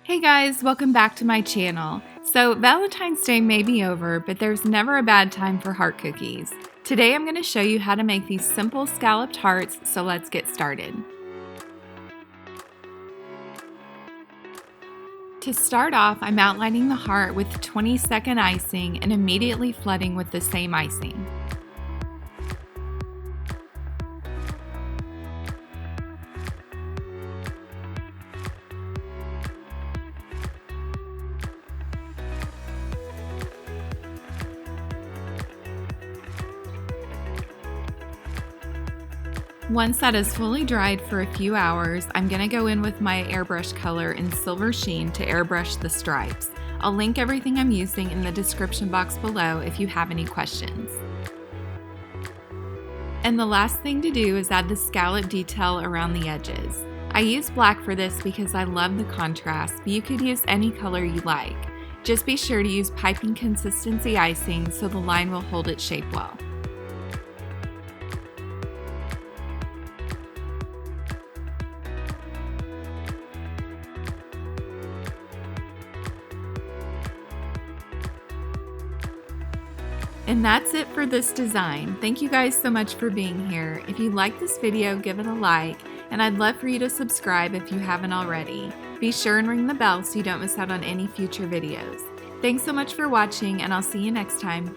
Hey guys, welcome back to my channel. So Valentine's Day may be over, but there's never a bad time for heart cookies. Today I'm going to show you how to make these simple scalloped hearts, so let's get started. To start off, I'm outlining the heart with 20-second icing and immediately flooding with the same icing. Once that is fully dried for a few hours, I'm going to go in with my airbrush color in Silver Sheen to airbrush the stripes. I'll link everything I'm using in the description box below if you have any questions. And the last thing to do is add the scallop detail around the edges. I use black for this because I love the contrast, but you could use any color you like. Just be sure to use piping consistency icing so the line will hold its shape well. And that's it for this design. Thank you guys so much for being here. If you like this video, give it a like, and I'd love for you to subscribe if you haven't already. Be sure and ring the bell so you don't miss out on any future videos. Thanks so much for watching, and I'll see you next time.